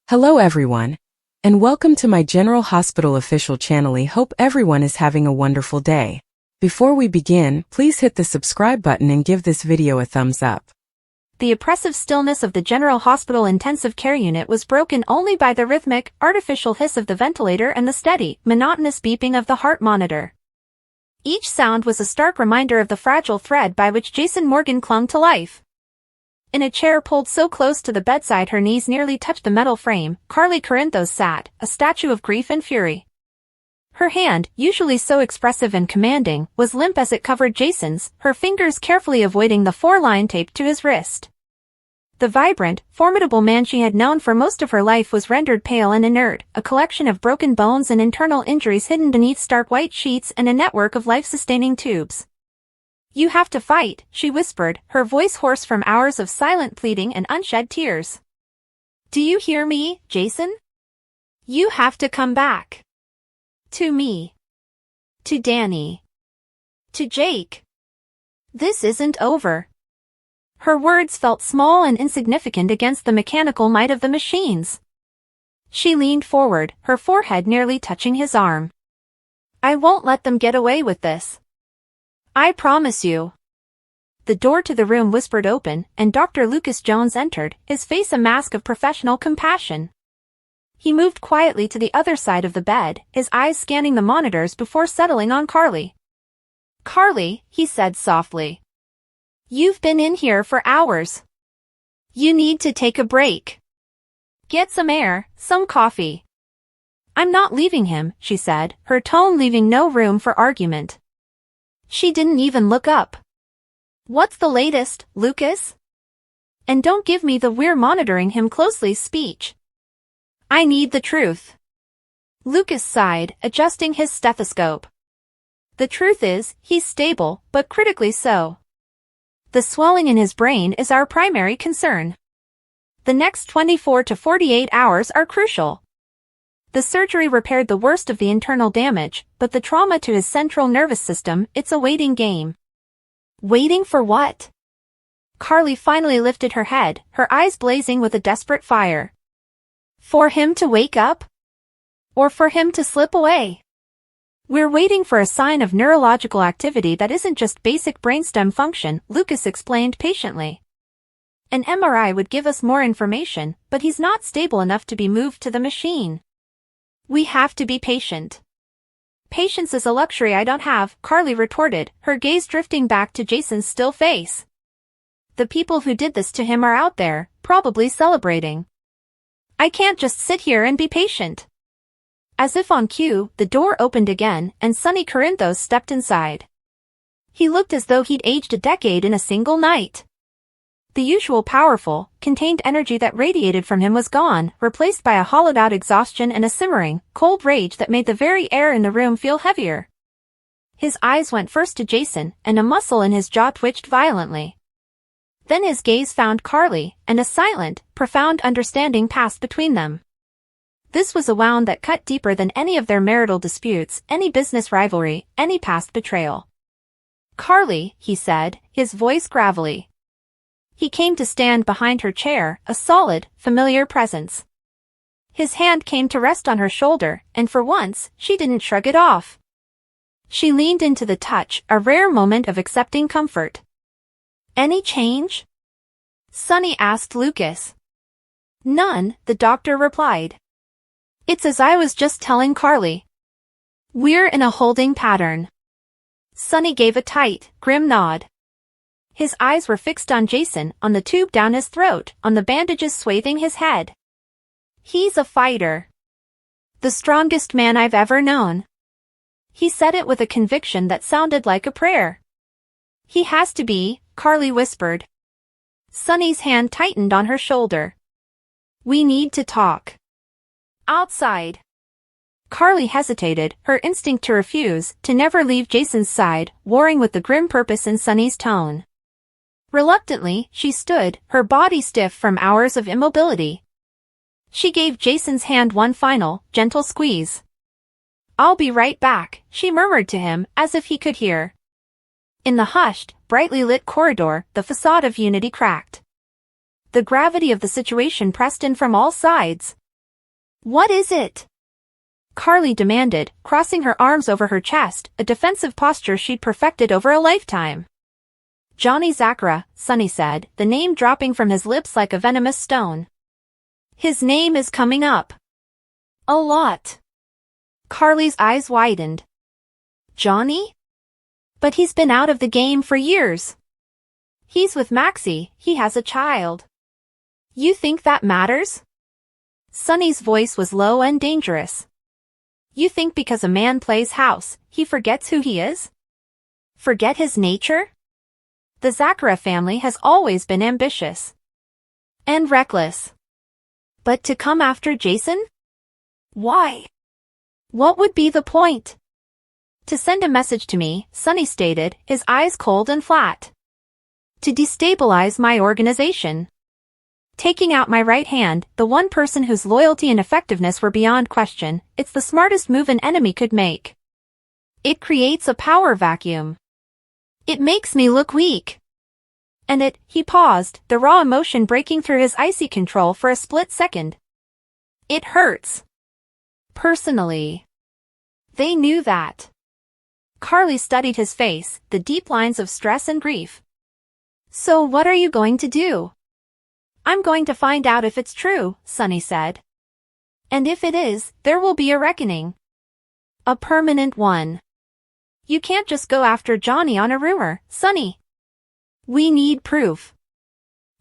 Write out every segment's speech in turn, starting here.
Hello everyone, and welcome to my General Hospital official channel. I hope everyone is having a wonderful day. Before we begin, please hit the subscribe button and give this video a thumbs up. The oppressive stillness of the General Hospital intensive care unit was broken only by the rhythmic, artificial hiss of the ventilator and the steady, monotonous beeping of the heart monitor. Each sound was a stark reminder of the fragile thread by which Jason Morgan clung to life. In a chair pulled so close to the bedside her knees nearly touched the metal frame, Carly Corinthos sat, a statue of grief and fury. Her hand, usually so expressive and commanding, was limp as it covered Jason's, her fingers carefully avoiding the 4-line tape to his wrist. The vibrant, formidable man she had known for most of her life was rendered pale and inert, a collection of broken bones and internal injuries hidden beneath stark white sheets and a network of life-sustaining tubes. "You have to fight," she whispered, her voice hoarse from hours of silent pleading and unshed tears. "Do you hear me, Jason? You have to come back. To me. To Danny. To Jake. This isn't over." Her words felt small and insignificant against the mechanical might of the machines. She leaned forward, her forehead nearly touching his arm. "I won't let them get away with this. I promise you." The door to the room whispered open, and Dr. Lucas Jones entered, his face a mask of professional compassion. He moved quietly to the other side of the bed, his eyes scanning the monitors before settling on Carly. "Carly," he said softly. "You've been in here for hours. You need to take a break. Get some air, some coffee." "I'm not leaving him," she said, her tone leaving no room for argument. She didn't even look up. "What's the latest, Lucas? And don't give me the 'we're monitoring him closely' speech. I need the truth." Lucas sighed, adjusting his stethoscope. "The truth is, he's stable, but critically so. The swelling in his brain is our primary concern. The next 24 to 48 hours are crucial. The surgery repaired the worst of the internal damage, but the trauma to his central nervous system, it's a waiting game." "Waiting for what?" Carly finally lifted her head, her eyes blazing with a desperate fire. "For him to wake up? Or for him to slip away? We're waiting for a sign of neurological activity that isn't just basic brainstem function," Lucas explained patiently. "An MRI would give us more information, but he's not stable enough to be moved to the machine. We have to be patient." "Patience is a luxury I don't have," Carly retorted, her gaze drifting back to Jason's still face. "The people who did this to him are out there, probably celebrating. I can't just sit here and be patient." As if on cue, the door opened again, and Sonny Corinthos stepped inside. He looked as though he'd aged a decade in a single night. The usual powerful, contained energy that radiated from him was gone, replaced by a hollowed-out exhaustion and a simmering, cold rage that made the very air in the room feel heavier. His eyes went first to Jason, and a muscle in his jaw twitched violently. Then his gaze found Carly, and a silent, profound understanding passed between them. This was a wound that cut deeper than any of their marital disputes, any business rivalry, any past betrayal. "Carly," he said, his voice gravelly. He came to stand behind her chair, a solid, familiar presence. His hand came to rest on her shoulder, and for once, she didn't shrug it off. She leaned into the touch, a rare moment of accepting comfort. "Any change?" Sonny asked Lucas. "None," the doctor replied. "It's as I was just telling Carly. We're in a holding pattern." Sonny gave a tight, grim nod. His eyes were fixed on Jason, on the tube down his throat, on the bandages swathing his head. "He's a fighter. The strongest man I've ever known." He said it with a conviction that sounded like a prayer. "He has to be," Carly whispered. Sonny's hand tightened on her shoulder. "We need to talk. Outside." Carly hesitated, her instinct to refuse, to never leave Jason's side, warring with the grim purpose in Sonny's tone. Reluctantly, she stood, her body stiff from hours of immobility. She gave Jason's hand one final, gentle squeeze. "I'll be right back," she murmured to him, as if he could hear. In the hushed, brightly lit corridor, the facade of unity cracked. The gravity of the situation pressed in from all sides. What is it? Carly demanded, crossing her arms over her chest, a defensive posture she'd perfected over a lifetime. Johnny Zacchara, Sonny said, the name dropping from his lips like a venomous stone. His name is coming up. A lot. Carly's eyes widened. Johnny? But he's been out of the game for years. He's with Maxie, he has a child. You think that matters? Sonny's voice was low and dangerous. You think because a man plays house, he forgets who he is? Forget his nature? The Zacchara family has always been ambitious. And reckless. But to come after Jason? Why? What would be the point? To send a message to me, Sonny stated, his eyes cold and flat. To destabilize my organization. Taking out my right hand, the one person whose loyalty and effectiveness were beyond question, it's the smartest move an enemy could make. It creates a power vacuum. It makes me look weak. And he paused, the raw emotion breaking through his icy control for a split second. It hurts. Personally. They knew that. Carly studied his face, the deep lines of stress and grief. So what are you going to do? I'm going to find out if it's true, Sonny said. And if it is, there will be a reckoning. A permanent one. You can't just go after Johnny on a rumor, Sonny. We need proof.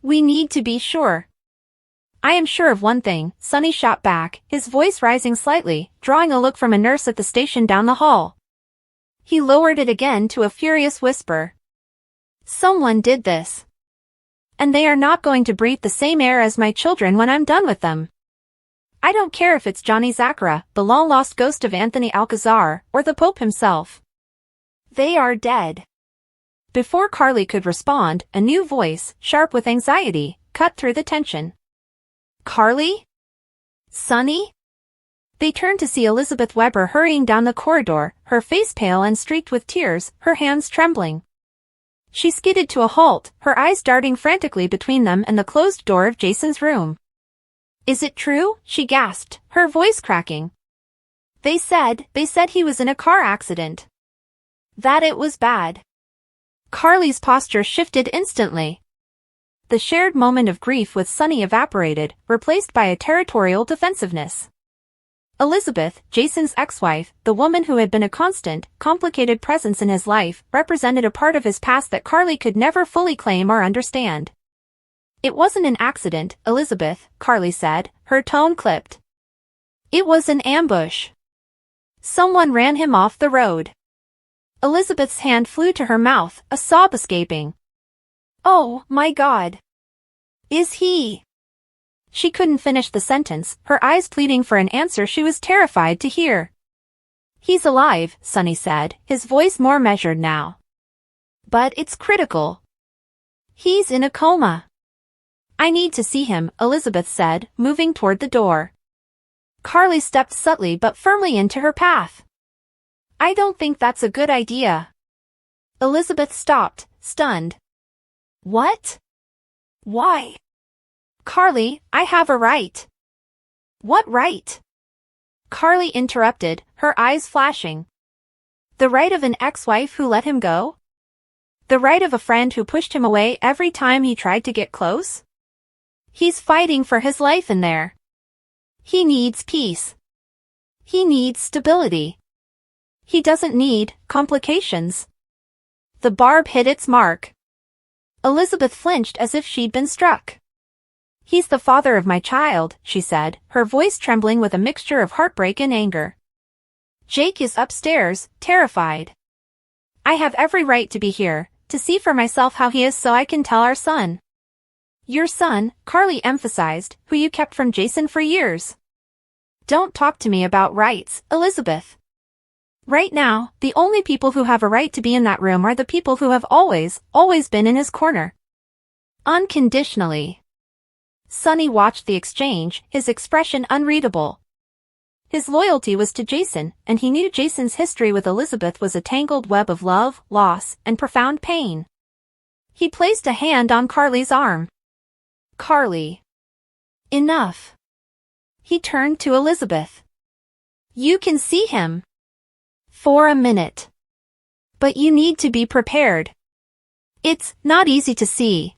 We need to be sure. I am sure of one thing, Sonny shot back, his voice rising slightly, drawing a look from a nurse at the station down the hall. He lowered it again to a furious whisper. Someone did this. And they are not going to breathe the same air as my children when I'm done with them. I don't care if it's Johnny Zacchara, the long-lost ghost of Anthony Alcazar, or the Pope himself. They are dead. Before Carly could respond, a new voice, sharp with anxiety, cut through the tension. Carly? Sonny? They turned to see Elizabeth Weber hurrying down the corridor, her face pale and streaked with tears, her hands trembling. She skidded to a halt, her eyes darting frantically between them and the closed door of Jason's room. Is it true? She gasped, her voice cracking. They said he was in a car accident. That it was bad. Carly's posture shifted instantly. The shared moment of grief with Sonny evaporated, replaced by a territorial defensiveness. Elizabeth, Jason's ex-wife, the woman who had been a constant, complicated presence in his life, represented a part of his past that Carly could never fully claim or understand. It wasn't an accident, Elizabeth, Carly said, her tone clipped. It was an ambush. Someone ran him off the road. Elizabeth's hand flew to her mouth, a sob escaping. Oh, my God. Is he? She couldn't finish the sentence, her eyes pleading for an answer she was terrified to hear. He's alive, Sonny said, his voice more measured now. But it's critical. He's in a coma. I need to see him, Elizabeth said, moving toward the door. Carly stepped subtly but firmly into her path. I don't think that's a good idea. Elizabeth stopped, stunned. What? Why? Carly, I have a right. What right? Carly interrupted, her eyes flashing. The right of an ex-wife who let him go? The right of a friend who pushed him away every time he tried to get close? He's fighting for his life in there. He needs peace. He needs stability. He doesn't need complications. The barb hit its mark. Elizabeth flinched as if she'd been struck. He's the father of my child, she said, her voice trembling with a mixture of heartbreak and anger. Jake is upstairs, terrified. I have every right to be here, to see for myself how he is so I can tell our son. Your son, Carly emphasized, who you kept from Jason for years. Don't talk to me about rights, Elizabeth. Right now, the only people who have a right to be in that room are the people who have always been in his corner. Unconditionally. Sonny watched the exchange, his expression unreadable. His loyalty was to Jason, and he knew Jason's history with Elizabeth was a tangled web of love, loss, and profound pain. He placed a hand on Carly's arm. Carly. Enough. He turned to Elizabeth. You can see him. For a minute. But you need to be prepared. It's not easy to see.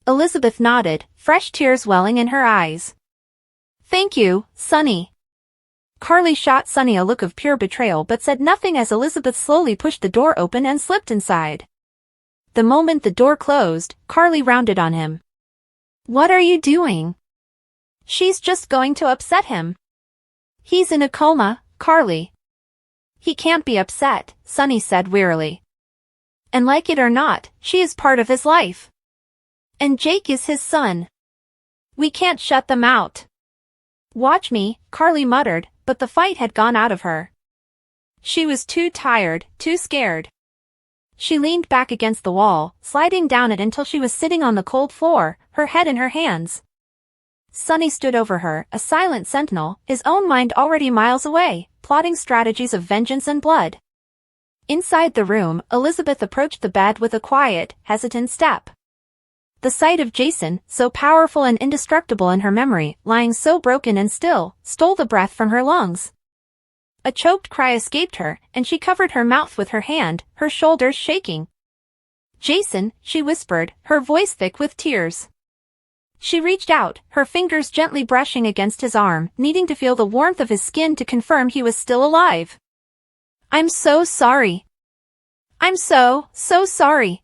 Elizabeth nodded, fresh tears welling in her eyes. Thank you, Sonny. Carly shot Sonny a look of pure betrayal but said nothing as Elizabeth slowly pushed the door open and slipped inside. The moment the door closed, Carly rounded on him. What are you doing? She's just going to upset him. He's in a coma, Carly. He can't be upset, Sonny said wearily. And like it or not, she is part of his life. And Jake is his son. We can't shut them out. Watch me, Carly muttered, but the fight had gone out of her. She was too tired, too scared. She leaned back against the wall, sliding down it until she was sitting on the cold floor, her head in her hands. Sonny stood over her, a silent sentinel, his own mind already miles away, plotting strategies of vengeance and blood. Inside the room, Elizabeth approached the bed with a quiet, hesitant step. The sight of Jason, so powerful and indestructible in her memory, lying so broken and still, stole the breath from her lungs. A choked cry escaped her, and she covered her mouth with her hand, her shoulders shaking. Jason, she whispered, her voice thick with tears. She reached out, her fingers gently brushing against his arm, needing to feel the warmth of his skin to confirm he was still alive. I'm so sorry. I'm so sorry.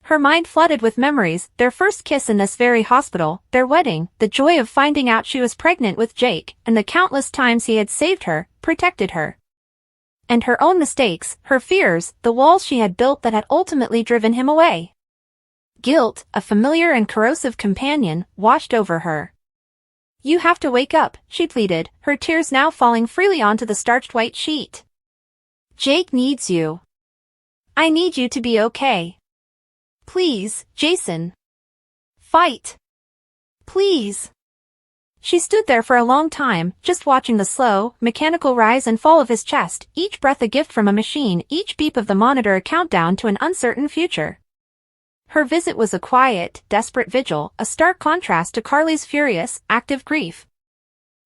Her mind flooded with memories, their first kiss in this very hospital, their wedding, the joy of finding out she was pregnant with Jake, and the countless times he had saved her, protected her. And her own mistakes, her fears, the walls she had built that had ultimately driven him away. Guilt, a familiar and corrosive companion, washed over her. You have to wake up, she pleaded, her tears now falling freely onto the starched white sheet. Jake needs you. I need you to be okay. Please, Jason. Fight. Please. She stood there for a long time, just watching the slow, mechanical rise and fall of his chest, each breath a gift from a machine, each beep of the monitor a countdown to an uncertain future. Her visit was a quiet, desperate vigil, a stark contrast to Carly's furious, active grief.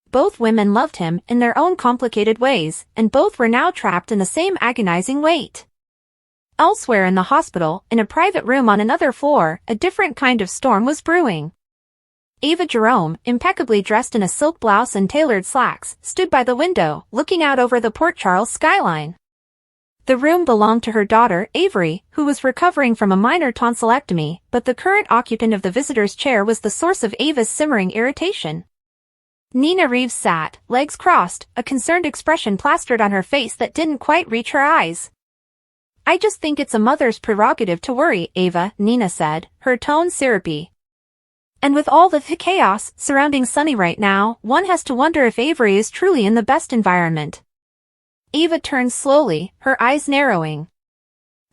Both women loved him in their own complicated ways, and both were now trapped in the same agonizing weight. Elsewhere in the hospital, in a private room on another floor, a different kind of storm was brewing. Ava Jerome, impeccably dressed in a silk blouse and tailored slacks, stood by the window, looking out over the Port Charles skyline. The room belonged to her daughter, Avery, who was recovering from a minor tonsillectomy, but the current occupant of the visitor's chair was the source of Ava's simmering irritation. Nina Reeves sat, legs crossed, a concerned expression plastered on her face that didn't quite reach her eyes. I just think it's a mother's prerogative to worry, Ava, Nina said, her tone syrupy. And with all the chaos surrounding Sonny right now, one has to wonder if Avery is truly in the best environment. Ava turned slowly, her eyes narrowing.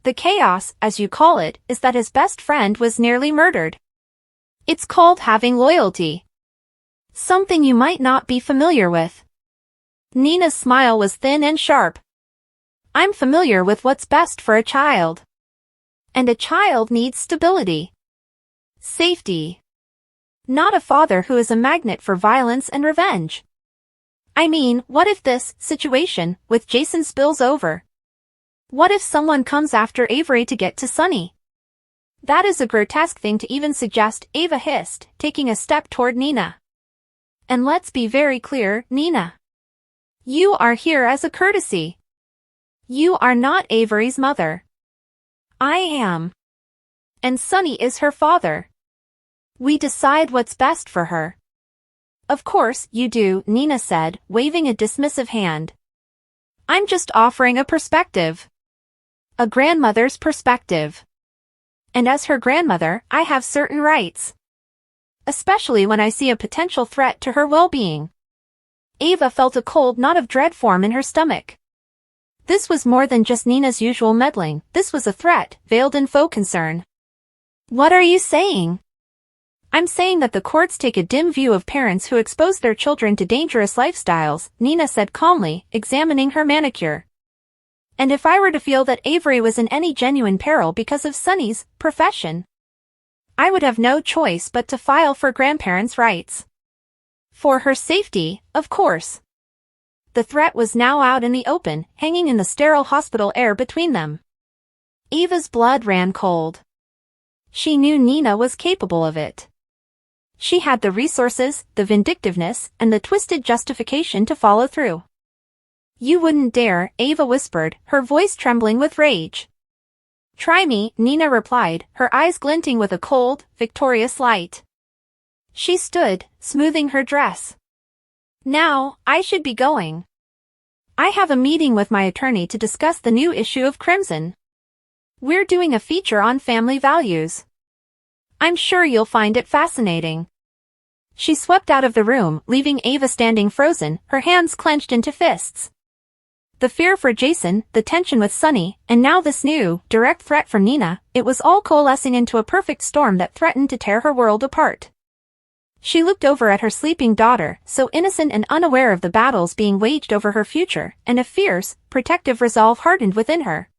The chaos, as you call it, is that his best friend was nearly murdered. It's called having loyalty. Something you might not be familiar with. Nina's smile was thin and sharp. I'm familiar with what's best for a child. And a child needs stability. Safety. Not a father who is a magnet for violence and revenge. I mean, what if this situation with Jason spills over? What if someone comes after Avery to get to Sonny? That is a grotesque thing to even suggest, Ava hissed, taking a step toward Nina. And let's be very clear, Nina. You are here as a courtesy. You are not Avery's mother. I am. And Sonny is her father. We decide what's best for her. Of course you do, Nina said, waving a dismissive hand. I'm just offering a perspective. A grandmother's perspective. And as her grandmother, I have certain rights. Especially when I see a potential threat to her well-being. Ava felt a cold knot of dread form in her stomach. This was more than just Nina's usual meddling, this was a threat, veiled in faux concern. What are you saying? I'm saying that the courts take a dim view of parents who expose their children to dangerous lifestyles, Nina said calmly, examining her manicure. And if I were to feel that Avery was in any genuine peril because of Sonny's profession, I would have no choice but to file for grandparents' rights. For her safety, of course. The threat was now out in the open, hanging in the sterile hospital air between them. Eva's blood ran cold. She knew Nina was capable of it. She had the resources, the vindictiveness, and the twisted justification to follow through. You wouldn't dare, Ava whispered, her voice trembling with rage. Try me, Nina replied, her eyes glinting with a cold, victorious light. She stood, smoothing her dress. Now, I should be going. I have a meeting with my attorney to discuss the new issue of Crimson. We're doing a feature on family values. I'm sure you'll find it fascinating. She swept out of the room, leaving Ava standing frozen, her hands clenched into fists. The fear for Jason, the tension with Sonny, and now this new, direct threat from Nina, it was all coalescing into a perfect storm that threatened to tear her world apart. She looked over at her sleeping daughter, so innocent and unaware of the battles being waged over her future, and a fierce, protective resolve hardened within her.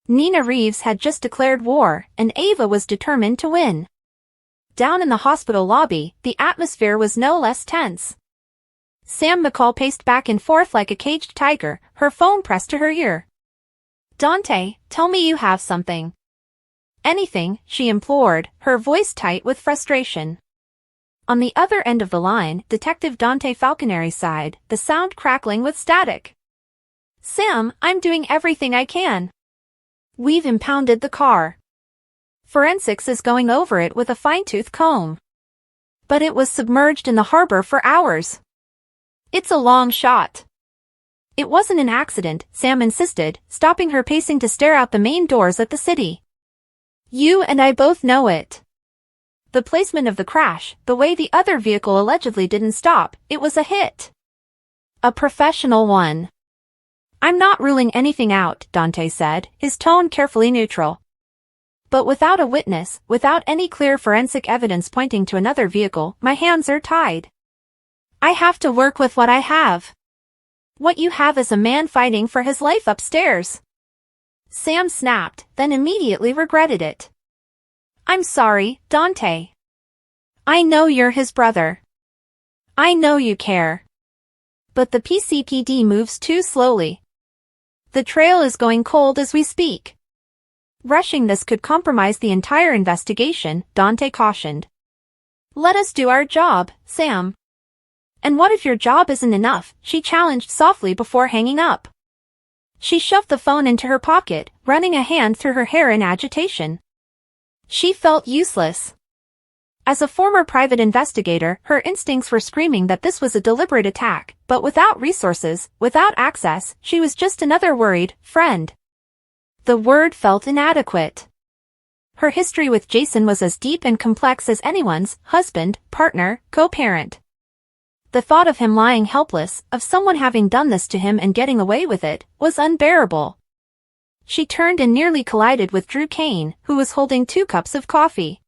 Nina Reeves had just declared war, and Ava was determined to win. Down in the hospital lobby, the atmosphere was no less tense. Sam McCall paced back and forth like a caged tiger, her phone pressed to her ear. Dante, tell me you have something. Anything, she implored, her voice tight with frustration. On the other end of the line, Detective Dante Falconeri sighed, the sound crackling with static. Sam, I'm doing everything I can. We've impounded the car. Forensics is going over it with a fine-tooth comb. But it was submerged in the harbor for hours. It's a long shot. It wasn't an accident, Sam insisted, stopping her pacing to stare out the main doors at the city. You and I both know it. The placement of the crash, the way the other vehicle allegedly didn't stop, it was a hit. A professional one. I'm not ruling anything out, Dante said, his tone carefully neutral. But without a witness, without any clear forensic evidence pointing to another vehicle, my hands are tied. I have to work with what I have. What you have is a man fighting for his life upstairs. Sam snapped, then immediately regretted it. I'm sorry, Dante. I know you're his brother. I know you care. But the PCPD moves too slowly. The trail is going cold as we speak. Rushing this could compromise the entire investigation, Dante cautioned. Let us do our job, Sam. And what if your job isn't enough, she challenged softly before hanging up. She shoved the phone into her pocket, running a hand through her hair in agitation. She felt useless. As a former private investigator, her instincts were screaming that this was a deliberate attack, but without resources, without access, she was just another worried friend. The word felt inadequate. Her history with Jason was as deep and complex as anyone's, husband, partner, co-parent. The thought of him lying helpless, of someone having done this to him and getting away with it, was unbearable. She turned and nearly collided with Drew Kane, who was holding 2 cups of coffee.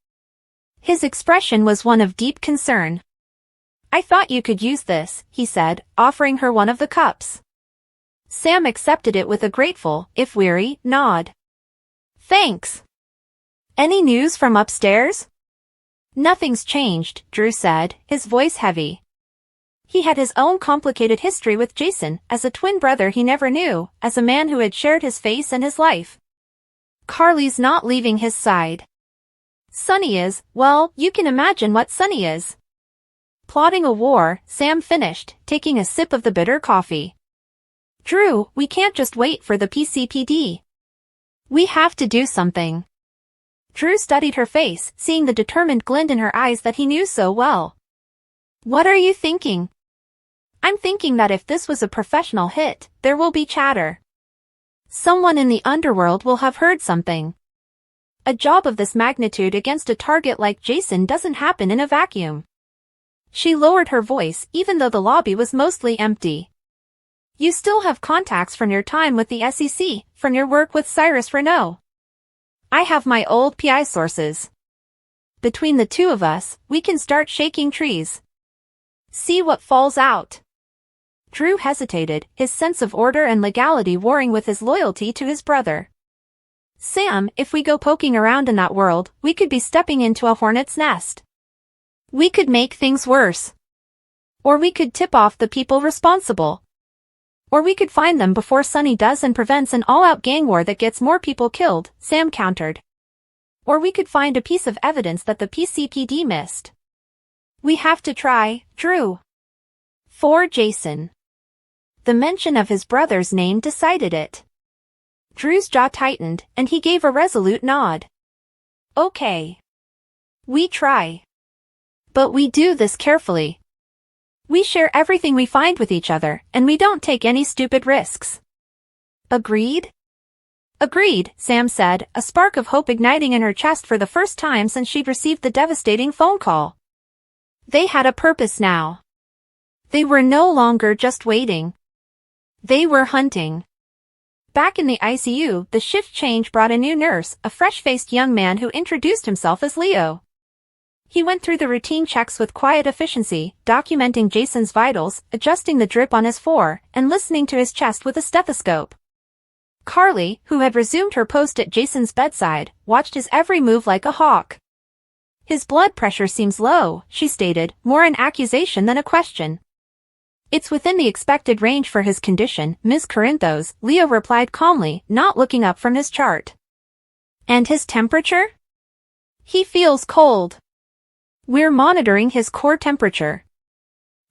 His expression was one of deep concern. I thought you could use this, he said, offering her one of the cups. Sam accepted it with a grateful, if weary, nod. Thanks. Any news from upstairs? Nothing's changed, Drew said, his voice heavy. He had his own complicated history with Jason, as a twin brother he never knew, as a man who had shared his face and his life. Carly's not leaving his side. Sonny is, well, you can imagine what Sonny is. Plotting a war, Sam finished, taking a sip of the bitter coffee. Drew, we can't just wait for the PCPD. We have to do something. Drew studied her face, seeing the determined glint in her eyes that he knew so well. What are you thinking? I'm thinking that if this was a professional hit, there will be chatter. Someone in the underworld will have heard something. A job of this magnitude against a target like Jason doesn't happen in a vacuum. She lowered her voice, even though the lobby was mostly empty. You still have contacts from your time with the SEC, from your work with Cyrus Renaud. I have my old PI sources. Between the two of us, we can start shaking trees. See what falls out. Drew hesitated, his sense of order and legality warring with his loyalty to his brother. Sam, if we go poking around in that world, we could be stepping into a hornet's nest. We could make things worse. Or we could tip off the people responsible. Or we could find them before Sonny does and prevents an all-out gang war that gets more people killed, Sam countered. Or we could find a piece of evidence that the PCPD missed. We have to try, Drew. For Jason. The mention of his brother's name decided it. Drew's jaw tightened, and he gave a resolute nod. Okay. We try. But we do this carefully. We share everything we find with each other, and we don't take any stupid risks. Agreed? Agreed, Sam said, a spark of hope igniting in her chest for the first time since she'd received the devastating phone call. They had a purpose now. They were no longer just waiting. They were hunting. Back in the ICU, the shift change brought a new nurse, a fresh-faced young man who introduced himself as Leo. He went through the routine checks with quiet efficiency, documenting Jason's vitals, adjusting the drip on his fore, and listening to his chest with a stethoscope. Carly, who had resumed her post at Jason's bedside, watched his every move like a hawk. His blood pressure seems low, she stated, more an accusation than a question. It's within the expected range for his condition, Ms. Corinthos, Leo replied calmly, not looking up from his chart. And his temperature? He feels cold. We're monitoring his core temperature.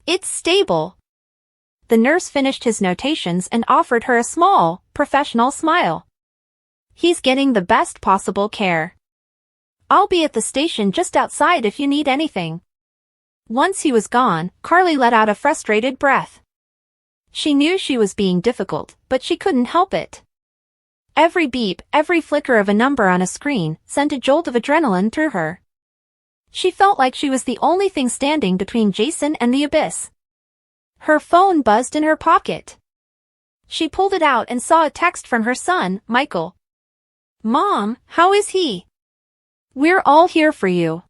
It's stable. The nurse finished his notations and offered her a small, professional smile. He's getting the best possible care. I'll be at the station just outside if you need anything. Once he was gone, Carly let out a frustrated breath. She knew she was being difficult, but she couldn't help it. Every beep, every flicker of a number on a screen, sent a jolt of adrenaline through her. She felt like she was the only thing standing between Jason and the abyss. Her phone buzzed in her pocket. She pulled it out and saw a text from her son, Michael. Mom, how is he? We're all here for you.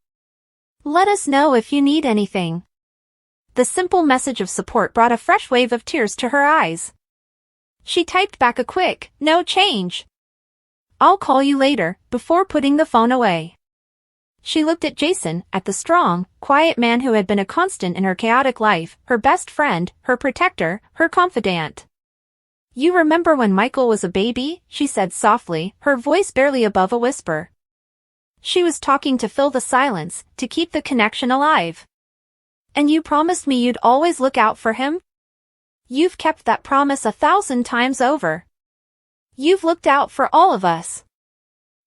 Let us know if you need anything. The simple message of support brought a fresh wave of tears to her eyes. She typed back a quick, no change. I'll call you later, before putting the phone away. She looked at Jason, at the strong, quiet man who had been a constant in her chaotic life, her best friend, her protector, her confidant. You remember when Michael was a baby? She said softly, her voice barely above a whisper. She was talking to fill the silence, to keep the connection alive. And you promised me you'd always look out for him? You've kept that promise 1,000 times over. You've looked out for all of us.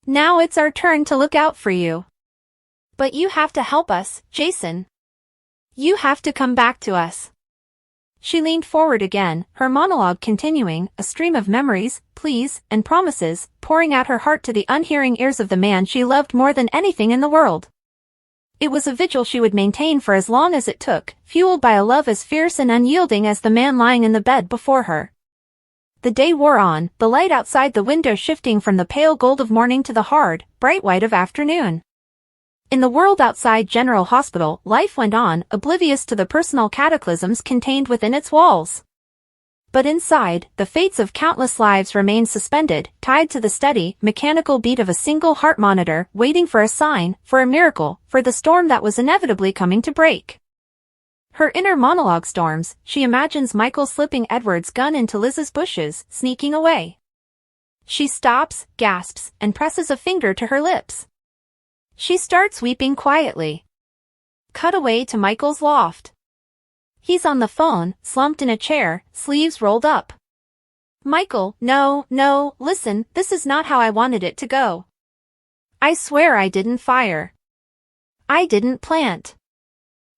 Now it's our turn to look out for you. But you have to help us, Jason. You have to come back to us. She leaned forward again, her monologue continuing, a stream of memories, pleas, and promises, pouring out her heart to the unhearing ears of the man she loved more than anything in the world. It was a vigil she would maintain for as long as it took, fueled by a love as fierce and unyielding as the man lying in the bed before her. The day wore on, the light outside the window shifting from the pale gold of morning to the hard, bright white of afternoon. In the world outside General Hospital, life went on, oblivious to the personal cataclysms contained within its walls. But inside, the fates of countless lives remained suspended, tied to the steady, mechanical beat of a single heart monitor, waiting for a sign, for a miracle, for the storm that was inevitably coming to break. Her inner monologue storms, she imagines Michael slipping Edward's gun into Liz's bushes, sneaking away. She stops, gasps, and presses a finger to her lips. She starts weeping quietly. Cut away to Michael's loft. He's on the phone, slumped in a chair, sleeves rolled up. Michael, no, listen, this is not how I wanted it to go. I swear I didn't fire. I didn't plant.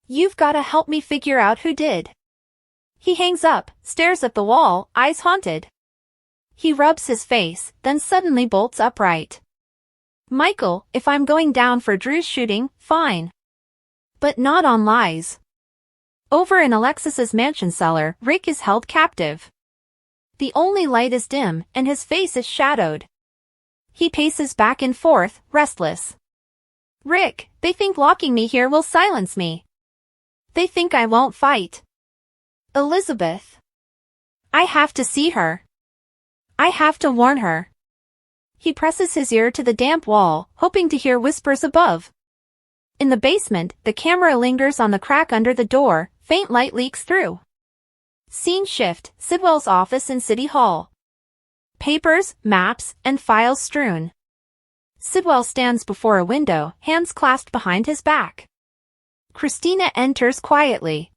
You've gotta help me figure out who did. He hangs up, stares at the wall, eyes haunted. He rubs his face, then suddenly bolts upright. Michael, if I'm going down for Drew's shooting, fine. But not on lies. Over in Alexis's mansion cellar, Rick is held captive. The only light is dim, and his face is shadowed. He paces back and forth, restless. Rick, they think locking me here will silence me. They think I won't fight. Elizabeth. I have to see her. I have to warn her. He presses his ear to the damp wall, hoping to hear whispers above. In the basement, the camera lingers on the crack under the door, faint light leaks through. Scene shift, Sidwell's office in City Hall. Papers, maps, and files strewn. Sidwell stands before a window, hands clasped behind his back. Christina enters quietly.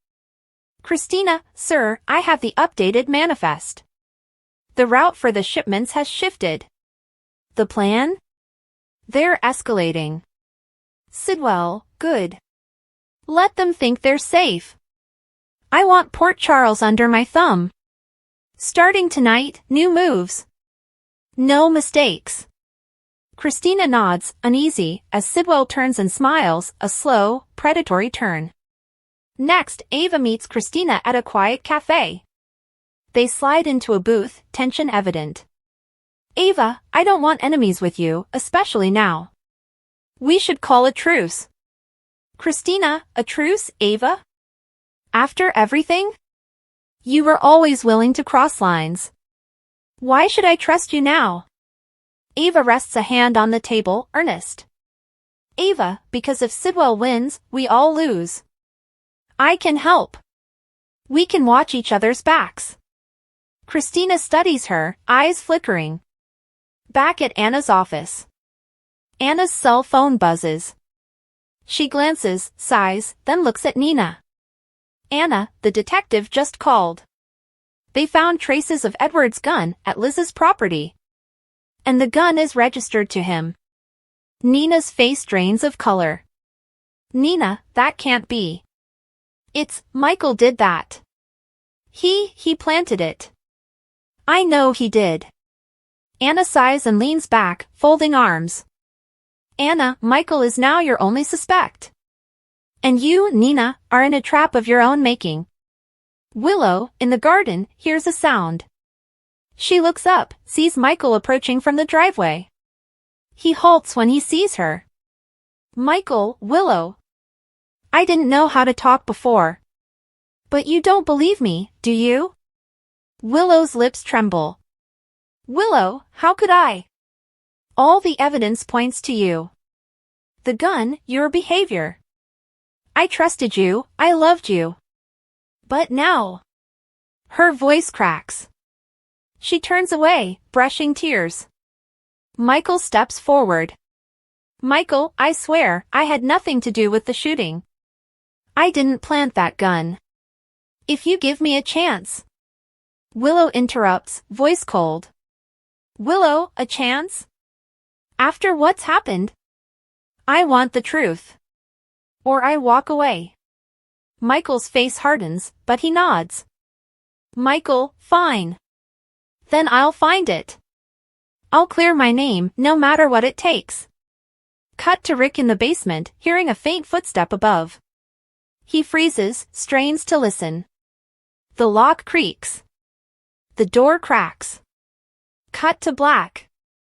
Christina, sir, I have the updated manifest. The route for the shipments has shifted. The plan? They're escalating. Sidwell, good. Let them think they're safe. I want Port Charles under my thumb. Starting tonight, new moves. No mistakes. Christina nods, uneasy, as Sidwell turns and smiles, a slow, predatory turn. Next, Ava meets Christina at a quiet cafe. They slide into a booth, tension evident. Ava, I don't want enemies with you, especially now. We should call a truce. Christina, a truce, Ava? After everything? You were always willing to cross lines. Why should I trust you now? Ava rests a hand on the table, earnest. Ava, because if Sidwell wins, we all lose. I can help. We can watch each other's backs. Christina studies her, eyes flickering. Back at Anna's office. Anna's cell phone buzzes. She glances, sighs, then looks at Nina. Anna, the detective just called. They found traces of Edward's gun at Liz's property. And the gun is registered to him. Nina's face drains of color. Nina, that can't be. It's, Michael did that. He planted it. I know he did. Anna sighs and leans back, folding arms. Anna, Michael is now your only suspect. And you, Nina, are in a trap of your own making. Willow, in the garden, hears a sound. She looks up, sees Michael approaching from the driveway. He halts when he sees her. Michael, Willow. I didn't know how to talk before. But you don't believe me, do you? Willow's lips tremble. Willow, how could I? All the evidence points to you. The gun, your behavior. I trusted you, I loved you. But now. Her voice cracks. She turns away, brushing tears. Michael steps forward. Michael, I swear, I had nothing to do with the shooting. I didn't plant that gun. If you give me a chance. Willow interrupts, voice cold. Willow, a chance? After what's happened? I want the truth. Or I walk away. Michael's face hardens, but he nods. Michael, fine. Then I'll find it. I'll clear my name, no matter what it takes. Cut to Rick in the basement, hearing a faint footstep above. He freezes, strains to listen. The lock creaks. The door cracks. Cut to black.